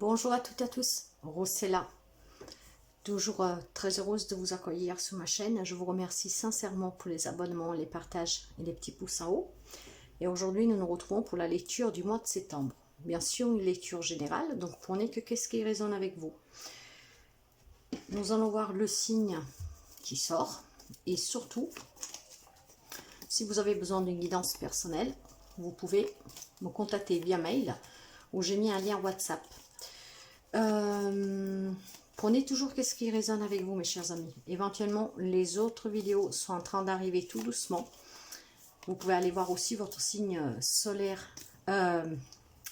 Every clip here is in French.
Bonjour à toutes et à tous, Rose est là. Toujours très heureuse de vous accueillir sur ma chaîne. Je vous remercie sincèrement pour les abonnements, les partages et les petits pouces en haut. Et aujourd'hui, nous nous retrouvons pour la lecture du mois de septembre. Bien sûr, une lecture générale, donc prenez que qu'est-ce qui résonne avec vous. Nous allons voir le signe qui sort. Et surtout, si vous avez besoin d'une guidance personnelle, vous pouvez me contacter via mail où j'ai mis un lien WhatsApp. Prenez toujours qu'est-ce qui résonne avec vous, mes chers amis. Éventuellement, les autres vidéos sont en train d'arriver tout doucement. Vous pouvez aller voir aussi votre signe solaire,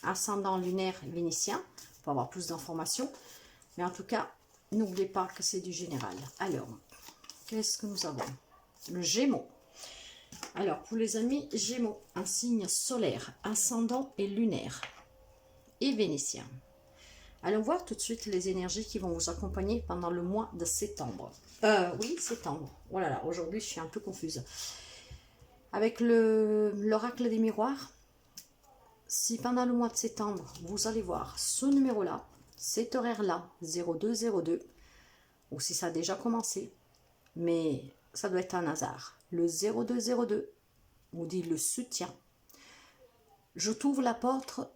ascendant lunaire vénitien, pour avoir plus d'informations. Mais en tout cas, n'oubliez pas que c'est du général. Alors, qu'est-ce que nous avons? Le Gémeaux. Alors, pour les amis Gémeaux, un signe solaire, ascendant et lunaire, et vénitien. Allons voir tout de suite les énergies qui vont vous accompagner pendant le mois de septembre. Oui, septembre. Oh là là, aujourd'hui, je suis un peu confuse. Avec l'oracle des miroirs, si pendant le mois de septembre, vous allez voir ce numéro-là, cet horaire-là, 0202, ou si ça a déjà commencé, mais ça doit être un hasard. Le 0202 vous dit le soutien. Je t'ouvre la porte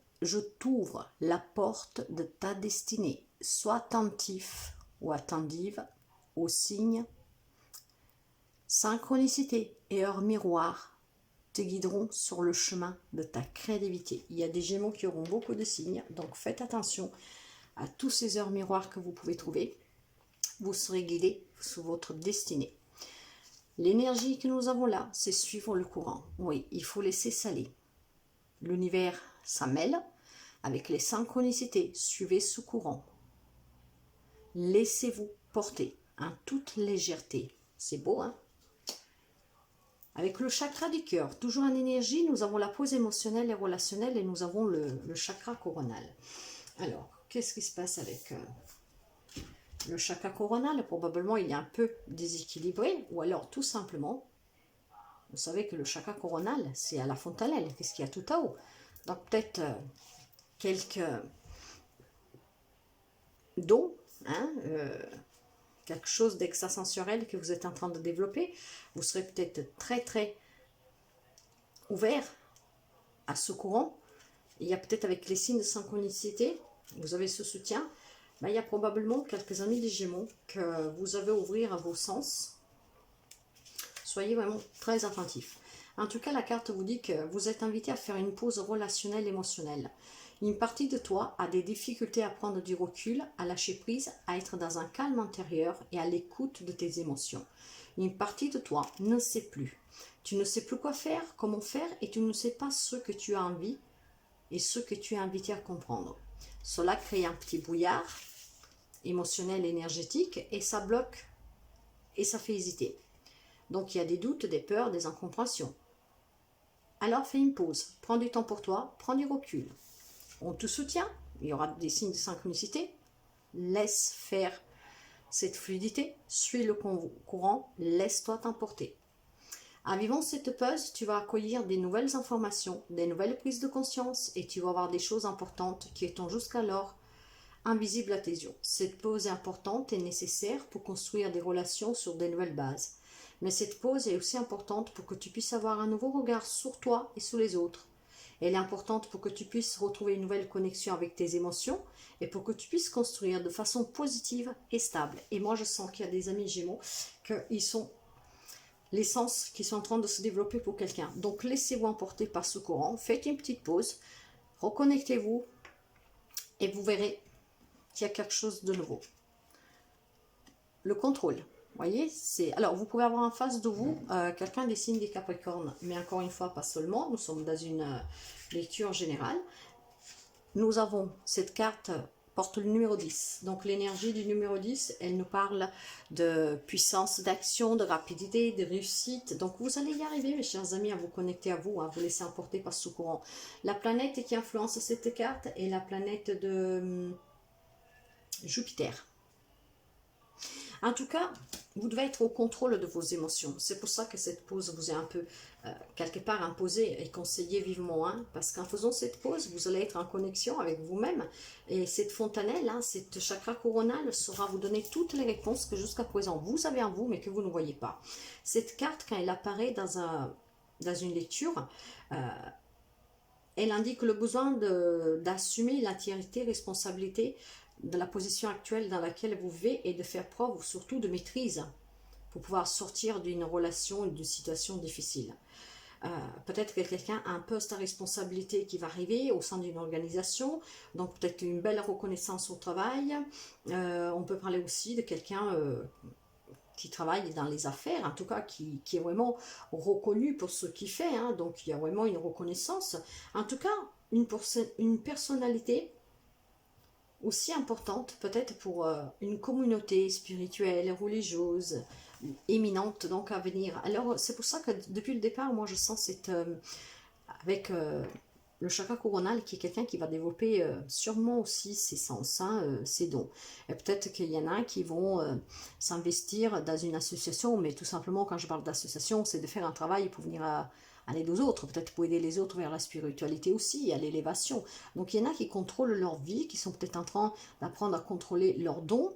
de ta destinée. Sois attentif ou attentive aux signes. Synchronicité et heure miroir te guideront sur le chemin de ta créativité. Il y a des Gémeaux qui auront beaucoup de signes, donc faites attention à tous ces heures miroirs que vous pouvez trouver. Vous serez guidé sur votre destinée. L'énergie que nous avons là, c'est suivre le courant. Oui, il faut laisser s'aller. L'univers s'en mêle avec les synchronicités. Suivez ce courant. Laissez-vous porter en toute légèreté. C'est beau, hein? Avec le chakra du cœur, toujours en énergie, nous avons la pause émotionnelle et relationnelle et nous avons le chakra coronal. Alors, qu'est-ce qui se passe avec le chakra coronal? Probablement, il est un peu déséquilibré ou alors tout simplement, vous savez que le chakra coronal, c'est à la fontanelle. Qu'est-ce qu'il y a tout à haut? Donc, peut-être quelques dons, hein, quelque chose d'extrasensoriel que vous êtes en train de développer. Vous serez peut-être très très ouvert à ce courant. Il y a peut-être avec les signes de synchronicité, vous avez ce soutien. Ben, il y a probablement quelques amis des Gémeaux que vous avez à ouvrir à vos sens. Soyez vraiment très attentifs. En tout cas, la carte vous dit que vous êtes invité à faire une pause relationnelle émotionnelle. Une partie de toi a des difficultés à prendre du recul, à lâcher prise, à être dans un calme intérieur et à l'écoute de tes émotions. Une partie de toi ne sait plus. Tu ne sais plus quoi faire, comment faire et tu ne sais pas ce que tu as envie et ce que tu es invité à comprendre. Cela crée un petit brouillard émotionnel, énergétique et ça bloque et ça fait hésiter. Donc il y a des doutes, des peurs, des incompréhensions. Alors fais une pause, prends du temps pour toi, prends du recul. On te soutient, il y aura des signes de synchronicité. Laisse faire cette fluidité, suis le courant, laisse-toi t'emporter. En vivant cette pause, tu vas accueillir des nouvelles informations, des nouvelles prises de conscience et tu vas avoir des choses importantes qui étaient jusqu'alors invisibles à tes yeux. Cette pause est importante et nécessaire pour construire des relations sur des nouvelles bases. Mais cette pause est aussi importante pour que tu puisses avoir un nouveau regard sur toi et sur les autres. Elle est importante pour que tu puisses retrouver une nouvelle connexion avec tes émotions et pour que tu puisses construire de façon positive et stable. Et moi, je sens qu'il y a des amis Gémeaux qu'ils sont l'essence qui sont en train de se développer pour quelqu'un. Donc, laissez-vous emporter par ce courant. Faites une petite pause. Reconnectez-vous et vous verrez qu'il y a quelque chose de nouveau. Le contrôle. Voyez, alors vous pouvez avoir en face de vous quelqu'un des signes des Capricornes, mais encore une fois, pas seulement, nous sommes dans une lecture générale. Nous avons cette carte, porte le numéro 10, donc l'énergie du numéro 10, elle nous parle de puissance d'action, de rapidité, de réussite, donc vous allez y arriver mes chers amis à vous connecter à vous, à vous laisser emporter par ce courant. La planète qui influence cette carte est la planète de Jupiter. En tout cas, vous devez être au contrôle de vos émotions. C'est pour ça que cette pause vous est un peu, quelque part, imposée et conseillée vivement. Hein, parce qu'en faisant cette pause, vous allez être en connexion avec vous-même. Et cette fontanelle, hein, cette chakra coronal saura vous donner toutes les réponses que jusqu'à présent vous avez en vous, mais que vous ne voyez pas. Cette carte, quand elle apparaît dans une lecture, elle indique le besoin d'assumer l'entièreté, responsabilité de la position actuelle dans laquelle vous vivez et de faire preuve surtout de maîtrise pour pouvoir sortir d'une relation, d'une situation difficile. Peut-être que quelqu'un a un poste à responsabilité qui va arriver au sein d'une organisation, donc peut-être une belle reconnaissance au travail. On peut parler aussi de quelqu'un qui travaille dans les affaires, en tout cas qui est vraiment reconnu pour ce qu'il fait, hein, donc il y a vraiment une reconnaissance. En tout cas, une personnalité aussi importante peut-être pour une communauté spirituelle, religieuse, éminente donc à venir. Alors c'est pour ça que depuis le départ, moi je sens cette avec le chakra coronal qui est quelqu'un qui va développer sûrement aussi ses sens, hein, ses dons. Et peut-être qu'il y en a qui vont s'investir dans une association, mais tout simplement quand je parle d'association, c'est de faire un travail pour venir à l'aide aux autres, peut-être pour aider les autres vers la spiritualité aussi, à l'élévation. Donc il y en a qui contrôlent leur vie, qui sont peut-être en train d'apprendre à contrôler leurs dons.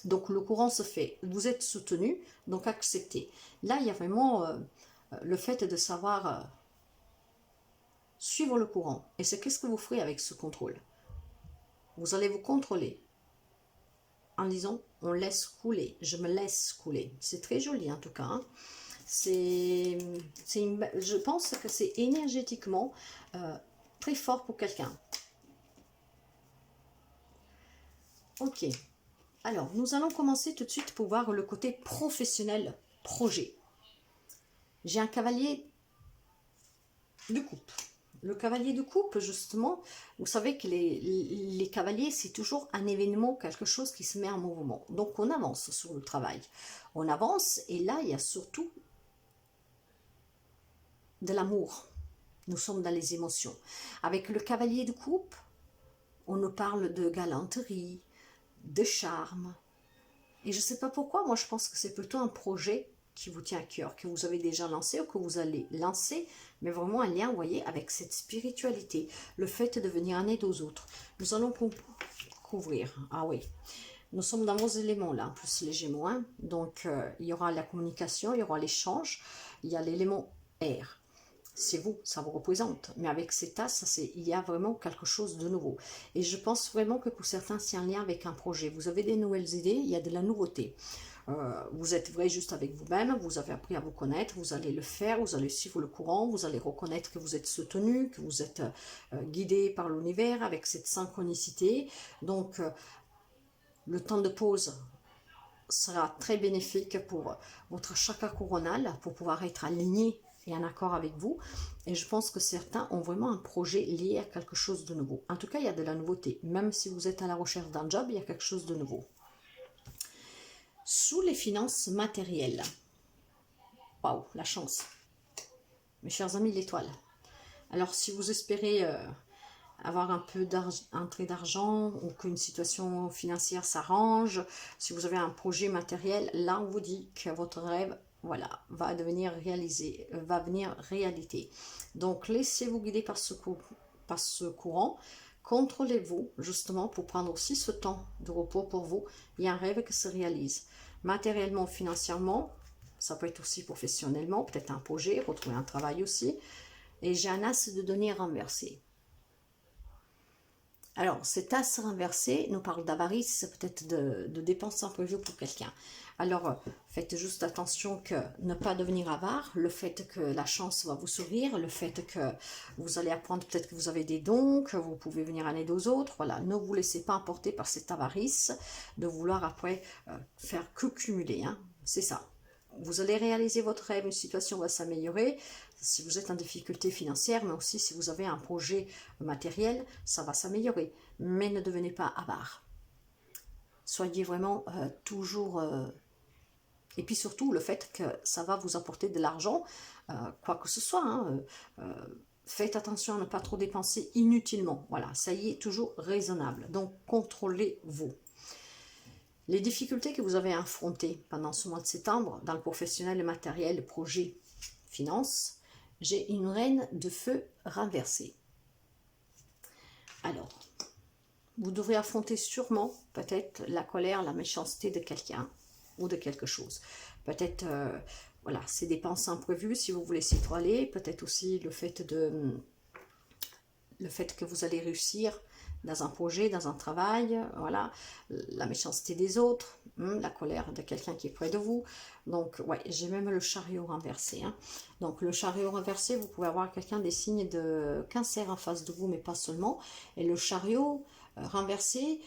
Donc le courant se fait, vous êtes soutenu, donc acceptez. Là il y a vraiment le fait de savoir suivre le courant. Et c'est qu'est-ce que vous ferez avec ce contrôle? Vous allez vous contrôler en disant on laisse couler, je me laisse couler. C'est très joli en tout cas. Hein. Je pense que c'est énergétiquement très fort pour quelqu'un. Ok. Alors, nous allons commencer tout de suite pour voir le côté professionnel projet. J'ai un cavalier de coupe. Le cavalier de coupe, justement, vous savez que les cavaliers, c'est toujours un événement, quelque chose qui se met en mouvement. Donc, on avance sur le travail. On avance et là, il y a surtout de l'amour. Nous sommes dans les émotions. Avec le cavalier de coupe, on nous parle de galanterie, de charme. Et je ne sais pas pourquoi, moi je pense que c'est plutôt un projet qui vous tient à cœur, que vous avez déjà lancé ou que vous allez lancer, mais vraiment un lien, vous voyez, avec cette spiritualité, le fait de venir en aide aux autres. Nous allons couvrir, ah oui, nous sommes dans vos éléments là, en plus les Gémeaux, hein. Donc il y aura la communication, il y aura l'échange, il y a l'élément air. C'est vous, ça vous représente. Mais avec cet as, il y a vraiment quelque chose de nouveau. Et je pense vraiment que pour certains, c'est un lien avec un projet. Vous avez des nouvelles idées, il y a de la nouveauté. Vous êtes vrai juste avec vous-même, vous avez appris à vous connaître, vous allez le faire, vous allez suivre le courant, vous allez reconnaître que vous êtes soutenu, que vous êtes guidé par l'univers avec cette synchronicité. Donc, le temps de pause sera très bénéfique pour votre chakra coronal, pour pouvoir être aligné et en accord avec vous. Et je pense que certains ont vraiment un projet lié à quelque chose de nouveau. En tout cas, il y a de la nouveauté. Même si vous êtes à la recherche d'un job, il y a quelque chose de nouveau. Sous les finances matérielles. Waouh, la chance. Mes chers amis, l'étoile. Alors, si vous espérez avoir un peu d'entrée d'argent ou qu'une situation financière s'arrange, si vous avez un projet matériel, là, on vous dit que votre rêve voilà, va devenir réalisé, va venir réalité. Donc, laissez-vous guider par ce courant. Contrôlez-vous, justement, pour prendre aussi ce temps de repos pour vous. Il y a un rêve qui se réalise. Matériellement, financièrement, ça peut être aussi professionnellement, peut-être un projet, retrouver un travail aussi. Et j'ai un as de données renversé. Alors, cet as renversé nous parle d'avarice, peut-être de dépenses imprévues pour quelqu'un. Alors, faites juste attention que ne pas devenir avare, le fait que la chance va vous sourire, le fait que vous allez apprendre peut-être que vous avez des dons, que vous pouvez venir en aide aux autres. Voilà, ne vous laissez pas emporter par cette avarice de vouloir après faire que cumuler. Hein. C'est ça. Vous allez réaliser votre rêve, une situation va s'améliorer. Si vous êtes en difficulté financière, mais aussi si vous avez un projet matériel, ça va s'améliorer. Mais ne devenez pas avare. Soyez vraiment toujours... et puis surtout, le fait que ça va vous apporter de l'argent, quoi que ce soit. Hein, faites attention à ne pas trop dépenser inutilement. Voilà, ça y est, toujours raisonnable. Donc, contrôlez-vous. Les difficultés que vous avez affrontées pendant ce mois de septembre, dans le professionnel, le matériel, le projet, finance, j'ai une reine de feu renversée. Alors, vous devrez affronter sûrement peut-être la colère, la méchanceté de quelqu'un ou de quelque chose. Peut-être, voilà, ces dépenses imprévues, si vous voulez s'y aller. Peut-être aussi le fait que vous allez réussir dans un projet, dans un travail, voilà, la méchanceté des autres, la colère de quelqu'un qui est près de vous. Donc, ouais, j'ai même le chariot renversé. Donc, le chariot renversé, vous pouvez avoir quelqu'un des signes de cancer en face de vous, mais pas seulement. Et le chariot renversé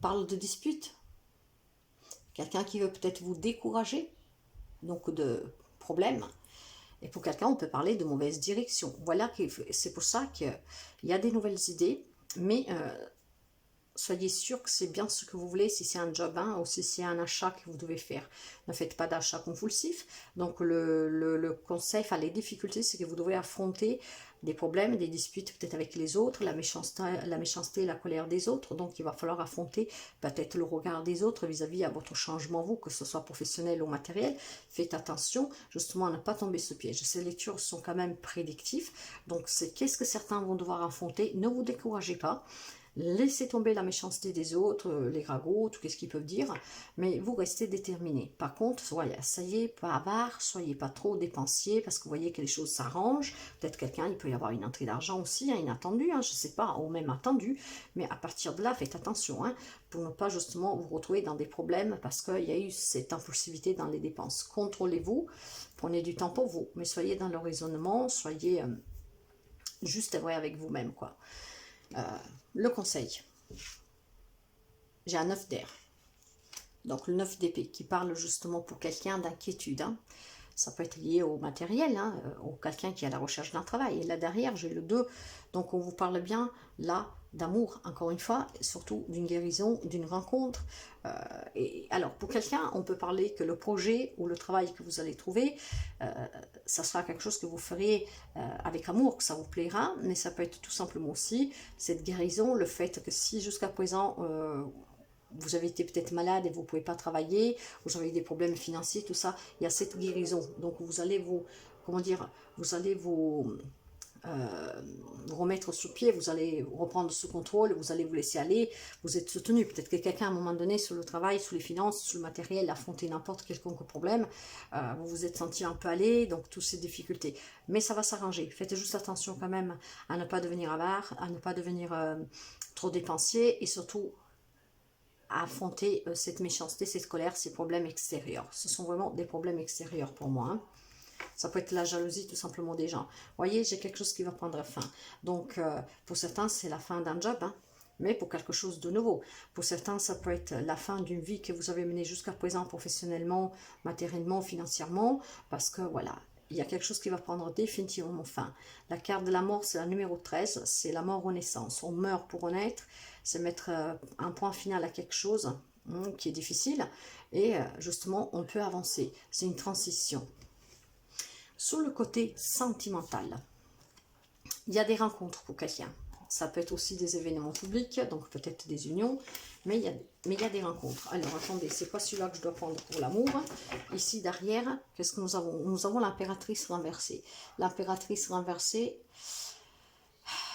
parle de dispute. Quelqu'un qui veut peut-être vous décourager, donc de problèmes. Et pour quelqu'un, on peut parler de mauvaise direction. Voilà, c'est pour ça qu'il y a des nouvelles idées, mais soyez sûr que c'est bien ce que vous voulez, si c'est un job ou si c'est un achat que vous devez faire. Ne faites pas d'achat compulsif. Donc le conseil, enfin les difficultés, c'est que vous devez affronter des problèmes, des disputes peut-être avec les autres, la méchanceté, la colère des autres. Donc il va falloir affronter peut-être le regard des autres vis-à-vis à votre changement, vous, que ce soit professionnel ou matériel. Faites attention justement à ne pas tomber ce piège. Ces lectures sont quand même prédictives. Donc c'est qu'est-ce que certains vont devoir affronter. Ne vous découragez pas. Laissez tomber la méchanceté des autres, les ragots, tout ce qu'ils peuvent dire, mais vous restez déterminé. Par contre, soyez pas avare, soyez pas trop dépensier, parce que vous voyez que les choses s'arrangent. Peut-être quelqu'un, il peut y avoir une entrée d'argent aussi, inattendue, je ne sais pas, ou même attendue, mais à partir de là, faites attention, pour ne pas justement vous retrouver dans des problèmes, parce qu'il y a eu cette impulsivité dans les dépenses. Contrôlez-vous, prenez du temps pour vous, mais soyez dans le raisonnement, soyez juste vrai avec vous-même, quoi. Le conseil, j'ai un 9 d'air, donc le 9 d'épée qui parle justement pour quelqu'un d'inquiétude. Ça peut être lié au matériel, ou quelqu'un qui est à la recherche d'un travail. Et là derrière, j'ai le 2, donc on vous parle bien là d'amour, encore une fois, surtout d'une guérison, d'une rencontre. Et alors, pour quelqu'un, on peut parler que le projet ou le travail que vous allez trouver, ça sera quelque chose que vous ferez avec amour, que ça vous plaira, mais ça peut être tout simplement aussi cette guérison, le fait que si jusqu'à présent vous avez été peut-être malade et vous ne pouvez pas travailler, vous avez eu des problèmes financiers, tout ça, il y a cette guérison. Donc vous allez vous, comment dire, vous allez vous remettre sur pied, vous allez reprendre ce contrôle, vous allez vous laisser aller, vous êtes soutenu. Peut-être que quelqu'un à un moment donné, sur le travail, sur les finances, sur le matériel, affronté n'importe quelconque problème, vous vous êtes senti un peu allé, donc toutes ces difficultés. Mais ça va s'arranger. Faites juste attention quand même à ne pas devenir avare, à ne pas devenir trop dépensier et surtout à affronter cette méchanceté, cette colère, ces problèmes extérieurs. Ce sont vraiment des problèmes extérieurs pour moi. Ça peut être la jalousie tout simplement des gens. Vous voyez, j'ai quelque chose qui va prendre fin. Donc, pour certains, c'est la fin d'un job, mais pour quelque chose de nouveau. Pour certains, ça peut être la fin d'une vie que vous avez menée jusqu'à présent professionnellement, matériellement, financièrement, parce que voilà, il y a quelque chose qui va prendre définitivement fin. La carte de la mort, c'est la numéro 13, c'est la mort renaissance. On meurt pour renaître, c'est mettre un point final à quelque chose qui est difficile, et justement, on peut avancer. C'est une transition. Sur le côté sentimental, il y a des rencontres pour quelqu'un. Ça peut être aussi des événements publics, donc peut-être des unions, mais il y a des rencontres. Alors, attendez, c'est pas celui-là que je dois prendre pour l'amour. Ici, derrière, qu'est-ce que nous avons? Nous avons l'impératrice renversée. L'impératrice renversée,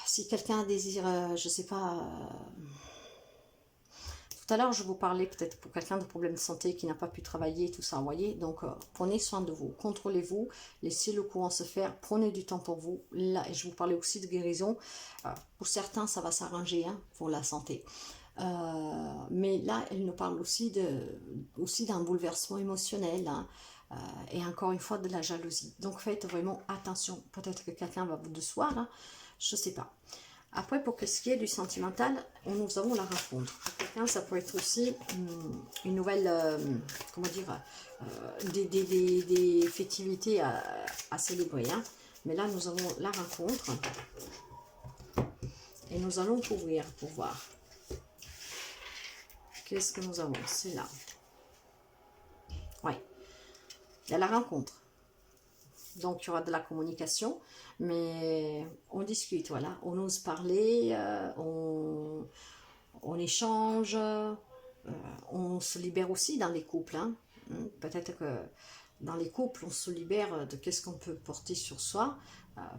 si quelqu'un désire, je sais pas... Tout à l'heure, je vous parlais peut-être pour quelqu'un de problème de santé qui n'a pas pu travailler, tout ça, vous voyez. Donc, prenez soin de vous, contrôlez-vous, laissez le courant se faire, prenez du temps pour vous. Là, et je vous parlais aussi de guérison. Pour certains, ça va s'arranger pour la santé. Mais là, elle nous parle aussi d'un bouleversement émotionnel. Et encore une fois, de la jalousie. Donc, faites vraiment attention. Peut-être que quelqu'un va vous décevoir, je ne sais pas. Après, pour ce qui est du sentimental, nous avons la rencontre. Pour quelqu'un, ça peut être aussi une nouvelle, comment dire, des festivités à célébrer. Mais là, nous avons la rencontre. Et nous allons couvrir pour voir. Qu'est-ce que nous avons? C'est là. Oui. Il y a la rencontre. Donc, il y aura de la communication, mais on discute, voilà. On ose parler, on échange, on se libère aussi dans les couples. Hein. Peut-être que dans les couples, on se libère de qu'est-ce qu'on peut porter sur soi,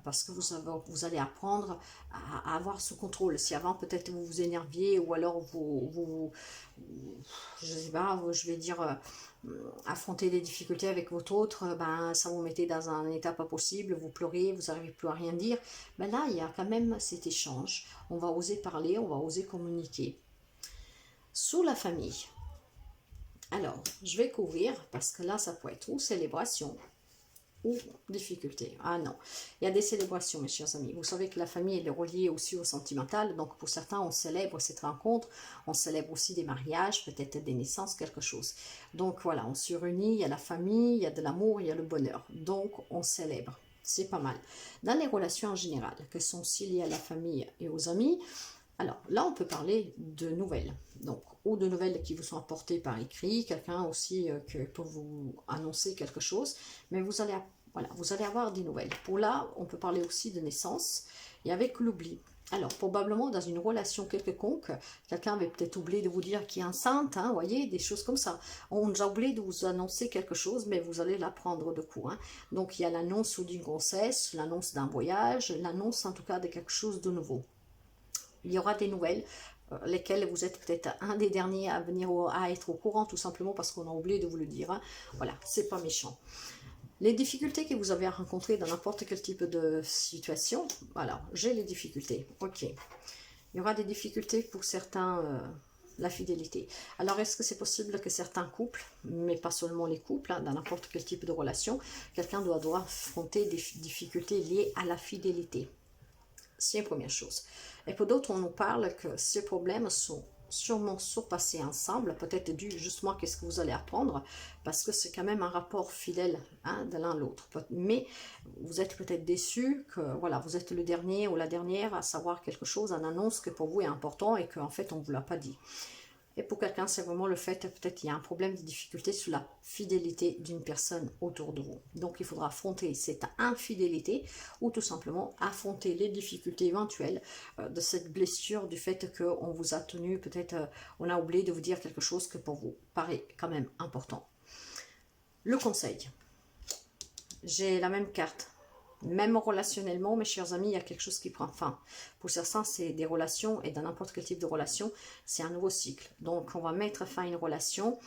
parce que vous allez apprendre à avoir ce contrôle. Si avant, peut-être vous vous énerviez, ou alors je sais pas, je vais dire, affronter des difficultés avec votre autre, ben, ça vous mettait dans un état pas possible, vous pleuriez, vous n'arrivez plus à rien dire. Ben là, il y a quand même cet échange. On va oser parler, on va oser communiquer. Sous la famille. Alors, je vais couvrir, parce que là, ça peut être ou célébration, ou difficulté. Ah non, il y a des célébrations, mes chers amis. Vous savez que la famille, elle est reliée aussi au sentimental. Donc, pour certains, on célèbre cette rencontre. On célèbre aussi des mariages, peut-être des naissances, quelque chose. Donc, voilà, on se réunit, il y a la famille, il y a de l'amour, il y a le bonheur. Donc, on célèbre. C'est pas mal. Dans les relations en général, qui sont aussi liées à la famille et aux amis, alors là, on peut parler de nouvelles. Donc, ou de nouvelles qui vous sont apportées par écrit, quelqu'un aussi qui peut vous annoncer quelque chose, mais vous allez, voilà, vous allez avoir des nouvelles. Pour là, on peut parler aussi de naissance, et avec l'oubli. Alors, probablement dans une relation quelconque, quelqu'un avait peut-être oublié de vous dire qu'il est enceinte, hein, voyez, des choses comme ça. On a oublié de vous annoncer quelque chose, mais vous allez l'apprendre de coup. Hein. Donc, il y a l'annonce d'une grossesse, l'annonce d'un voyage, l'annonce en tout cas de quelque chose de nouveau. Il y aura des nouvelles, lesquelles vous êtes peut-être un des derniers à venir à être au courant, tout simplement parce qu'on a oublié de vous le dire. Hein. Voilà, c'est pas méchant. Les difficultés que vous avez à rencontrer dans n'importe quel type de situation, voilà, j'ai les difficultés, ok. Il y aura des difficultés pour certains, la fidélité. Alors, est-ce que c'est possible que certains couples, mais pas seulement les couples, hein, dans n'importe quel type de relation, quelqu'un doit affronter des difficultés liées à la fidélité? C'est une première chose. Et pour d'autres, on nous parle que ces problèmes sont sûrement surpassés ensemble, peut-être dû justement à ce que vous allez apprendre, parce que c'est quand même un rapport fidèle hein, de l'un à l'autre. Mais vous êtes peut-être déçu que voilà, vous êtes le dernier ou la dernière à savoir quelque chose, une annonce que pour vous est important et qu'en fait on ne vous l'a pas dit. Et pour quelqu'un, c'est vraiment le fait, peut-être qu'il y a un problème de difficulté sur la fidélité d'une personne autour de vous. Donc, il faudra affronter cette infidélité ou tout simplement affronter les difficultés éventuelles de cette blessure du fait qu'on vous a tenu, peut-être on a oublié de vous dire quelque chose que pour vous paraît quand même important. Le conseil. J'ai la même carte. Même relationnellement, mes chers amis, il y a quelque chose qui prend fin. Pour certains, c'est des relations, et dans n'importe quel type de relation, c'est un nouveau cycle. Donc, on va mettre fin à une relation,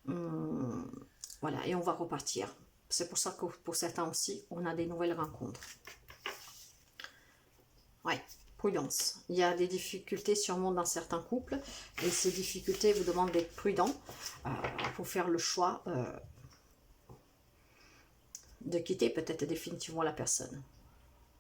voilà, et on va repartir. C'est pour ça que pour certains aussi, on a des nouvelles rencontres. Ouais, prudence. Il y a des difficultés sûrement dans certains couples, et ces difficultés vous demandent d'être prudent pour faire le choix de quitter peut-être définitivement la personne.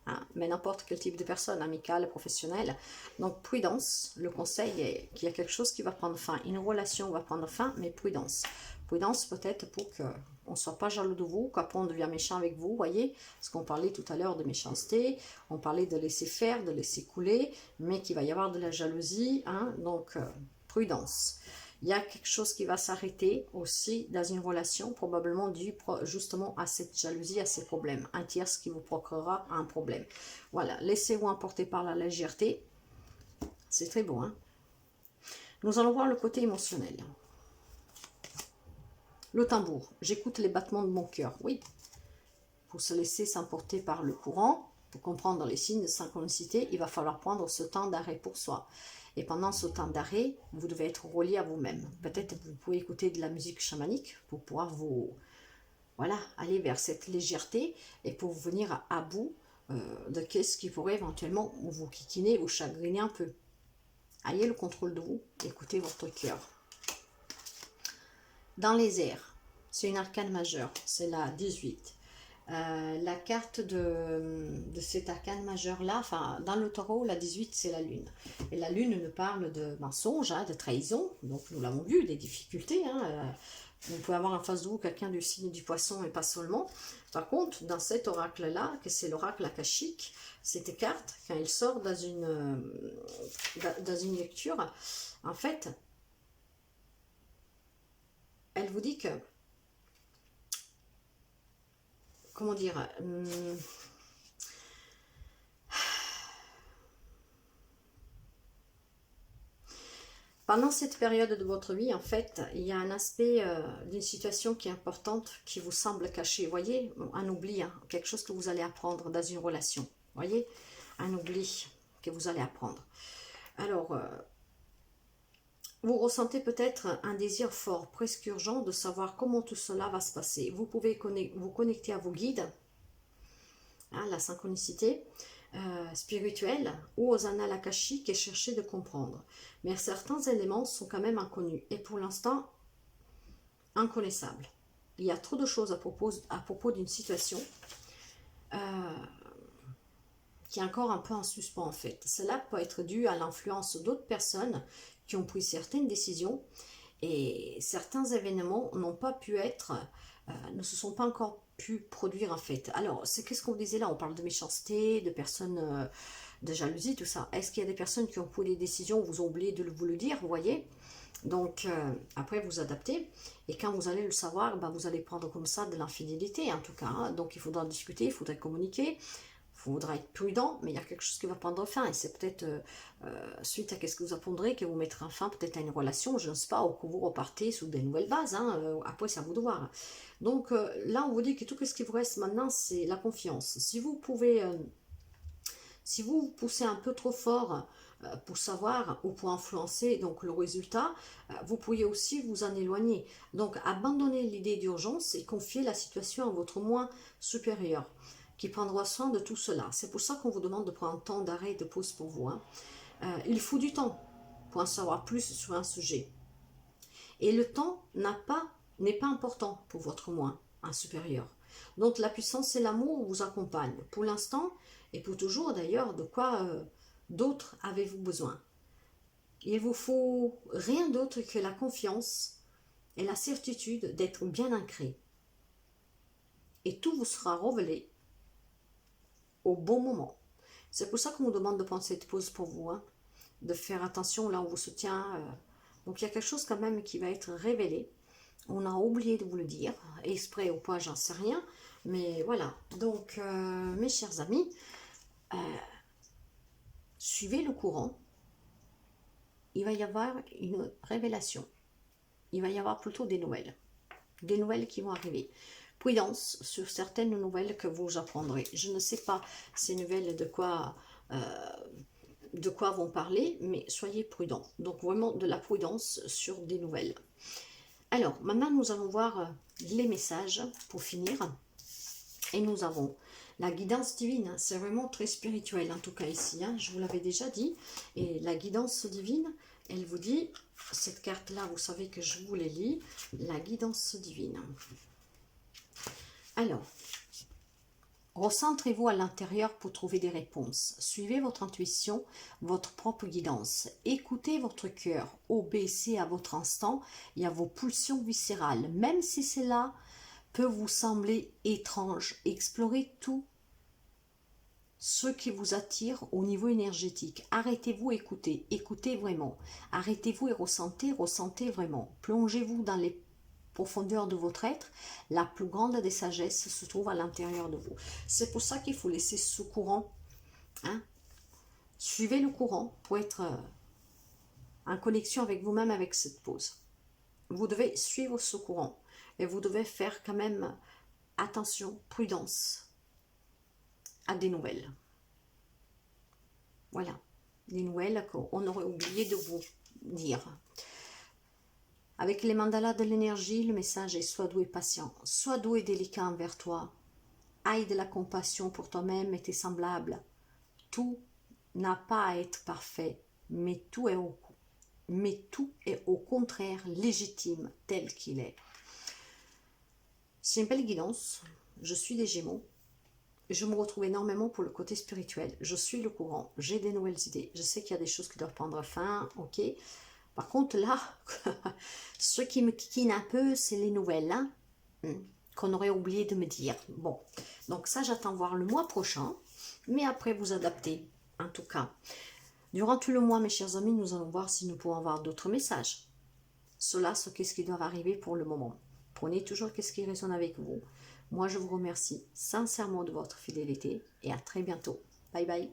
Hein, mais n'importe quel type de personne, amicale, professionnelle. Donc prudence, le conseil est qu'il y a quelque chose qui va prendre fin. Une relation va prendre fin, mais prudence. Prudence peut-être pour qu'on ne soit pas jaloux de vous, qu'après on devient méchant avec vous, voyez, parce qu'on parlait tout à l'heure de méchanceté, on parlait de laisser faire, de laisser couler, mais qu'il va y avoir de la jalousie, hein, donc prudence. Il y a quelque chose qui va s'arrêter aussi dans une relation, probablement dû justement à cette jalousie, à ces problèmes. Un tierce qui vous procurera un problème. Voilà, laissez-vous emporter par la légèreté. C'est très beau, hein. Nous allons voir le côté émotionnel. Le tambour. J'écoute les battements de mon cœur. Oui, pour se laisser s'emporter par le courant, pour comprendre les signes de synchronicité, il va falloir prendre ce temps d'arrêt pour soi. Et pendant ce temps d'arrêt, vous devez être relié à vous-même. Peut-être vous pouvez écouter de la musique chamanique pour pouvoir vous, voilà, aller vers cette légèreté et pour venir à bout de qu'est-ce qui pourrait éventuellement vous kikiner, vous chagriner un peu. Ayez le contrôle de vous, écoutez votre cœur. Dans les airs, c'est une arcane majeure, c'est la 18. La carte de cet arcane majeur-là, enfin, dans le taureau, la 18, c'est la lune. Et la lune nous parle de mensonges, hein, de trahison, donc nous l'avons vu, des difficultés. Hein, vous pouvez avoir en face de vous quelqu'un du signe du poisson et pas seulement. Par contre, dans cet oracle-là, que c'est l'oracle akashique, cette carte, quand elle sort dans une lecture, en fait, elle vous dit que comment dire, Pendant cette période de votre vie, en fait, il y a un aspect d'une situation qui est importante, qui vous semble cachée. Vous voyez, un oubli, hein, quelque chose que vous allez apprendre dans une relation. Vous voyez, un oubli que vous allez apprendre. Alors, vous ressentez peut-être un désir fort, presque urgent, de savoir comment tout cela va se passer. Vous pouvez vous connecter à vos guides, hein, la synchronicité spirituelle, ou aux annales akashiques et chercher de comprendre. Mais certains éléments sont quand même inconnus et pour l'instant inconnaissables. Il y a trop de choses à propos d'une situation qui est encore un peu en suspens en fait. Cela peut être dû à l'influence d'autres personnes qui ont pris certaines décisions et certains événements n'ont pas pu être, ne se sont pas encore pu produire en fait. Alors, c'est qu'est-ce qu'on disait là? On parle de méchanceté, de personnes, de jalousie, tout ça. Est-ce qu'il y a des personnes qui ont pris des décisions, vous ont oublié de vous le dire, vous voyez? Donc, après, vous adaptez. Et quand vous allez le savoir, ben, vous allez prendre comme ça de l'infidélité, en tout cas. Hein. Donc, il faudra discuter, il faudra communiquer. Il faudra être prudent, mais il y a quelque chose qui va prendre fin. Et c'est peut-être suite à ce que vous apprendrez que vous mettrez fin peut-être à une relation, je ne sais pas, ou que vous repartez sous des nouvelles bases. Hein. Après, c'est à vous de voir. Donc, là, on vous dit que tout ce qui vous reste maintenant, c'est la confiance. Si vous pouvez... si vous poussez un peu trop fort pour savoir ou pour influencer donc le résultat, vous pourriez aussi vous en éloigner. Donc abandonnez l'idée d'urgence et confiez la situation à votre moi supérieur qui prendra soin de tout cela. C'est pour ça qu'on vous demande de prendre un temps d'arrêt et de pause pour vous. Hein. Il faut du temps pour en savoir plus sur un sujet. Et le temps n'est pas important pour votre moi supérieur. Donc la puissance et l'amour vous accompagnent. Pour l'instant, et pour toujours d'ailleurs, de quoi d'autre avez-vous besoin? Il vous faut rien d'autre que la confiance et la certitude d'être bien ancré. Et tout vous sera révélé au bon moment. C'est pour ça qu'on vous demande de prendre cette pause pour vous, hein, de faire attention là où vous se tient. Donc il y a quelque chose quand même qui va être révélé. On a oublié de vous le dire, exprès ou pas, j'en sais rien. Mais voilà, donc mes chers amis, suivez le courant. Il va y avoir une révélation. Il va y avoir plutôt des nouvelles qui vont arriver. Prudence sur certaines nouvelles que vous apprendrez. Je ne sais pas ces nouvelles de quoi vont parler, mais soyez prudents. Donc vraiment de la prudence sur des nouvelles. Alors, maintenant nous allons voir les messages pour finir. Et nous avons la guidance divine. C'est vraiment très spirituel en tout cas ici. Hein, je vous l'avais déjà dit. Et la guidance divine, elle vous dit, cette carte-là, vous savez que je vous les lis. La guidance divine. Alors, recentrez-vous à l'intérieur pour trouver des réponses. Suivez votre intuition, votre propre guidance. Écoutez votre cœur. Obéissez à votre instinct et à vos pulsions viscérales. Même si cela peut vous sembler étrange, explorez tout ce qui vous attire au niveau énergétique. Arrêtez-vous, écoutez, écoutez vraiment. Arrêtez-vous et ressentez vraiment. Plongez-vous dans les profondeurs de votre être. La plus grande des sagesses se trouve à l'intérieur de vous. C'est pour ça qu'il faut laisser ce courant. Hein? Suivez le courant pour être en connexion avec vous-même avec cette pause. Vous devez suivre ce courant. Et vous devez faire quand même attention, prudence à des nouvelles. Voilà, des nouvelles qu'on aurait oublié de vous dire. Avec les mandalas de l'énergie, le message est: sois doux et patient, sois doux et délicat envers toi. Aie de la compassion pour toi-même et tes semblables. Tout n'a pas à être parfait, mais tout est au contraire légitime tel qu'il est. C'est une belle guidance. Je suis des Gémeaux. Je me retrouve énormément pour le côté spirituel. Je suis le courant. J'ai des nouvelles idées. Je sais qu'il y a des choses qui doivent prendre fin. Ok. Par contre, là, ce qui me kikine un peu, c'est les nouvelles. Hein, qu'on aurait oublié de me dire. Bon. Donc ça, j'attends voir le mois prochain. Mais après, vous adaptez. En tout cas. Durant tout le mois, mes chers amis, nous allons voir si nous pouvons avoir d'autres messages. Cela, qu'est-ce qui doit arriver pour le moment. Prenez toujours ce qui résonne avec vous. Moi, je vous remercie sincèrement de votre fidélité et à très bientôt. Bye bye.